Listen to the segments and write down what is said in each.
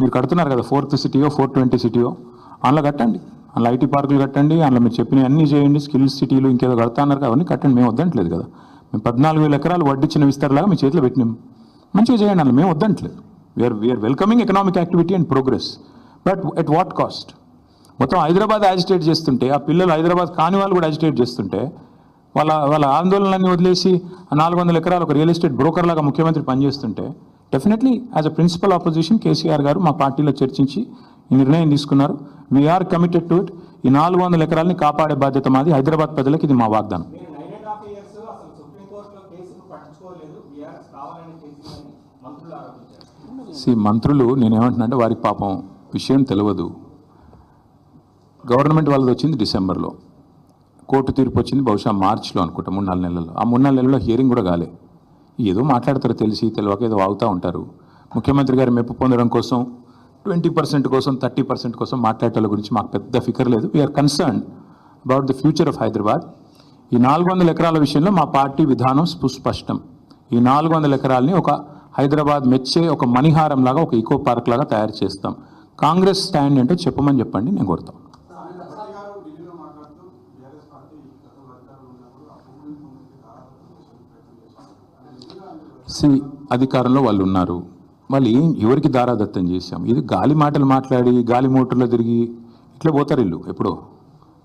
మీరు కడుతున్నారు కదా 4th సిటీయో 420 సిటీయో, అందులో కట్టండి, అందులో ఐటీ పార్కులు కట్టండి, అందులో మీరు చెప్పినవి అన్నీ చేయండి, స్కిల్స్ సిటీలు ఇంకేదో కడతా అన్నారు అవన్నీ కట్టండి, మేము వద్దంటలేదు కదా. మేము 14,000 ఎకరాలు వడ్డిచ్చిన విస్తారలాగా మీ చేతిలో పెట్టినాం, మంచిగా చేయండి, అందులో మేము వద్దంటలేదు. We're welcoming economic activity and progress, but at what cost? మొత్తం హైదరాబాద్ యాజిటేట్ చేస్తుంటే, ఆ పిల్లలు హైదరాబాద్ కాని వాళ్ళు కూడా యాజిటేట్ చేస్తుంటే, వాళ్ళ ఆందోళనలన్నీ వదిలేసి 400 ఎకరాలు ఒక రియల్ ఎస్టేట్ బ్రోకర్ లాగా ముఖ్యమంత్రి పనిచేస్తుంటే, definitely as a principal opposition KCR garu మా పార్టీలో చర్చించి ఈ నిర్ణయం తీసుకున్నారు. We're committed to it. ఈ 400 ఎకరాలని కాపాడే బాధ్యత మాది. హైదరాబాద్ ప్రజలకు ఇది మా వాగ్దానం. మంత్రులు నేనేమంటున్నా అంటే వారికి పాపం విషయం తెలియదు. గవర్నమెంట్ వాళ్ళది వచ్చింది డిసెంబర్లో, కోర్టు తీర్పు వచ్చింది బహుశా మార్చిలో అనుకుంటా, 3-4 నెలల్లో. ఆ 3-4 నెలల్లో హియరింగ్ కూడా కాలే. ఏదో మాట్లాడతారు, తెలిసి తెలియక ఏదో వాగుతూ ఉంటారు. ముఖ్యమంత్రి గారు మెప్పు పొందడం కోసం 20% కోసం 30% కోసం మాట్లాడేటోళ్ళ గురించి మాకు పెద్ద ఫికర్ లేదు. We're concern about the future of Hyderabad. ఈ 400 ఎకరాల విషయంలో మా పార్టీ విధానం సుస్పష్టం. ఈ 400 ఎకరాలని ఒక హైదరాబాద్ మెచ్చే ఒక మణిహారం లాగా, ఒక ఈకో పార్క్ లాగా తయారు చేస్తాం. కాంగ్రెస్ స్టాండ్ ఏంటో చెప్పమని చెప్పండి, నేను కోరుతాం. అధికారంలో వాళ్ళు ఉన్నారు, వాళ్ళు ఎవరికి దారాదత్తం చేశాం? ఇది గాలి మాటలు మాట్లాడి గాలి మోటార్లో తిరిగి ఇట్లా పోతారు ఇల్లు. ఎప్పుడో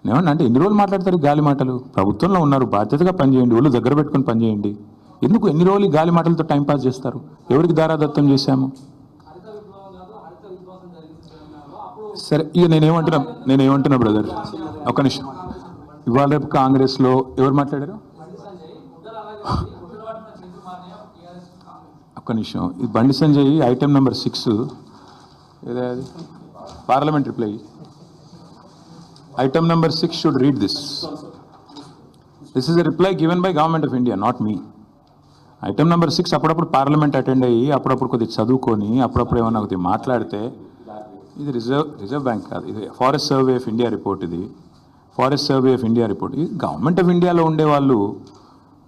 ఏమన్నా అంటే ఎన్ని రోజులు మాట్లాడతారు గాలి మాటలు? ప్రభుత్వంలో ఉన్నారు, బాధ్యతగా పనిచేయండి, వాళ్ళు దగ్గర పెట్టుకొని పనిచేయండి. ఎందుకు ఎన్ని రోజులు గాలి మాటలతో టైంపాస్ చేస్తారు? ఎవరికి దారాదత్తం చేశాము? సరే, ఇక నేనేమంటున్నా బ్రదర్, ఒక నిమిషం. ఇవాళ రేపు కాంగ్రెస్లో ఎవరు మాట్లాడారు? ఒక్క నిమిషం. ఇది బండి సంజయ్ ఐటెం నెంబర్ 6 ఏదో parliament reply. Item number 6 should read this. This is a reply given by government of India, not me. Item number 6 అప్పుడప్పుడు పార్లమెంట్ అటెండ్ అయ్యి అప్పుడప్పుడు కొద్దిగా చదువుకొని అప్పుడప్పుడు ఏమన్నా కొద్దిగా మాట్లాడితే, ఇది రిజర్వ్ బ్యాంక్ కాదు, ఇది forest survey of India report. ఇది forest survey of India report. ఇది గవర్నమెంట్ ఆఫ్ ఇండియాలో ఉండేవాళ్ళు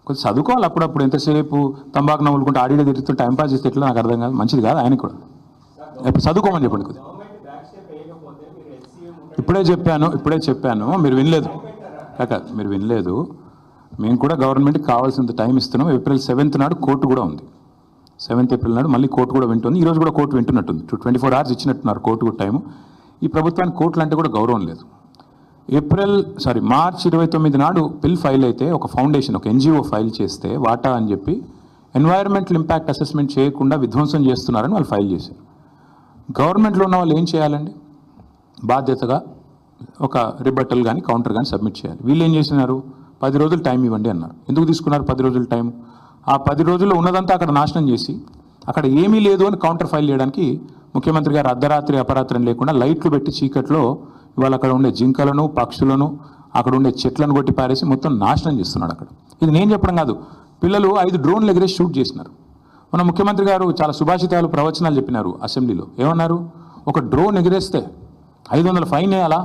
కొంచెం చదువుకోవాలి అప్పుడప్పుడు. ఎంతసేపు తంబాకు నవ్వులుకుంటే ఆడియో తిరుగుతూ టైంపాస్ చేస్తే ఎట్లా నాకు అర్థం కాదు, మంచిది కాదు ఆయనకు కూడా. ఇప్పుడు చదువుకోమని చెప్పండి కొద్దిగా. ఇప్పుడే చెప్పాను మీరు వినలేదు కాక, మీరు వినలేదు. మేము కూడా గవర్నమెంట్కి కావాల్సినంత టైం ఇస్తున్నాం. ఏప్రిల్ 7th నాడు కోర్టు కూడా ఉంది. 7th ఏప్రిల్ నాడు మళ్ళీ కోర్టు కూడా వింటుంది. ఈరోజు కూడా కోర్టు వింటున్నట్టుంది. 24 hours ఇచ్చినట్టున్నారు కోర్టు కూడా టైము. ఈ ప్రభుత్వానికి కోర్టులు అంటే కూడా గౌరవం లేదు. మార్చ్ 29 నాడు బిల్ ఫైల్ అయితే ఒక ఫౌండేషన్, ఒక NGO ఫైల్ చేస్తే వాటా అని చెప్పి ఎన్వైరన్మెంటల్ ఇంపాక్ట్ అసెస్మెంట్ చేయకుండా విధ్వంసం చేస్తున్నారని వాళ్ళు ఫైల్ చేశారు. గవర్నమెంట్లో ఉన్న వాళ్ళు ఏం చేయాలండి? బాధ్యతగా ఒక రిబట్టల్ కానీ కౌంటర్ కానీ సబ్మిట్ చేయాలి. వీళ్ళు ఏం చేసినారు? 10 రోజులు టైం ఇవ్వండి అన్నారు. ఎందుకు తీసుకున్నారు 10 రోజులు టైం? ఆ 10 రోజుల్లో ఉన్నదంతా అక్కడ నాశనం చేసి అక్కడ ఏమీ లేదు అని కౌంటర్ ఫైల్ చేయడానికి ముఖ్యమంత్రి గారు అర్ధరాత్రి అపరాత్రం లేకుండా లైట్లు పెట్టి చీకట్లో ఇవాళ అక్కడ ఉండే జింకలను, పక్షులను, అక్కడ ఉండే చెట్లను కొట్టి పారేసి మొత్తం నాశనం చేస్తున్నాడు అక్కడ. ఇది నేను చెప్పడం కాదు, పిల్లలు 5 డ్రోన్లు ఎగిరేసి షూట్ చేసినారు. మన ముఖ్యమంత్రి గారు చాలా సుభాషితాలు, ప్రవచనాలు చెప్పినారు అసెంబ్లీలో. ఏమన్నారు? ఒక డ్రోన్ ఎగిరేస్తే 500 ఫైన్ వేయాలా,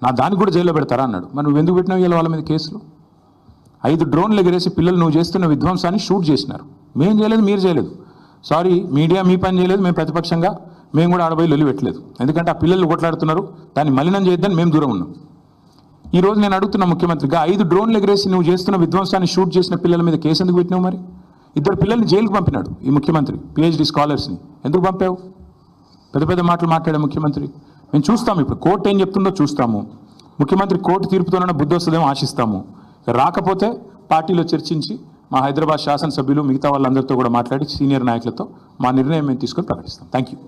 నా దానికి కూడా జైల్లో పెడతారా అన్నాడు. మరి నువ్వు ఎందుకు పెట్టినావు ఇవాళ వాళ్ళ మీద కేసులు? 5 డ్రోన్లు ఎగిరేసి పిల్లలు నువ్వు చేస్తున్న విధ్వంసాన్ని షూట్ చేసినారు. మేం చేయలేదు, మీరు చేయలేదు. సారీ, మీడియా మీ పని చేయలేదు, మేము ప్రతిపక్షంగా మేము కూడా ఆడబోయి లొల్లి పెట్టలేదు. ఎందుకంటే ఆ పిల్లలు కొట్లాడుతున్నారు, దాన్ని మలినం చేయొద్దని మేము దూరం ఉన్నాం. ఈరోజు నేను అడుగుతున్న ముఖ్యమంత్రిగా 5 డ్రోన్లు ఎగిరేసి నువ్వు చేస్తున్న విధ్వంసాన్ని షూట్ చేసిన పిల్లల మీద కేసు ఎందుకు పెట్టినావు? మరి 2 పిల్లల్ని జైలుకు పంపినాడు ఈ ముఖ్యమంత్రి, PhD స్కాలర్స్ని. ఎందుకు పంపావు? పెద్ద పెద్ద మాటలు మాట్లాడే ముఖ్యమంత్రి. మేము చూస్తాము, ఇప్పుడు కోర్టు ఏం చెప్తుందో చూస్తాము. ముఖ్యమంత్రి కోర్టు తీర్పుతోనైనా బుద్ధి వస్తుందేమో ఆశిస్తాము. రాకపోతే పార్టీలో చర్చించి మా హైదరాబాద్ శాసనసభ్యులు మిగతా వాళ్ళందరితో కూడా మాట్లాడి సీనియర్ నాయకులతో మా నిర్ణయం మేము తీసుకొని ప్రకటిస్తాం. Thank you.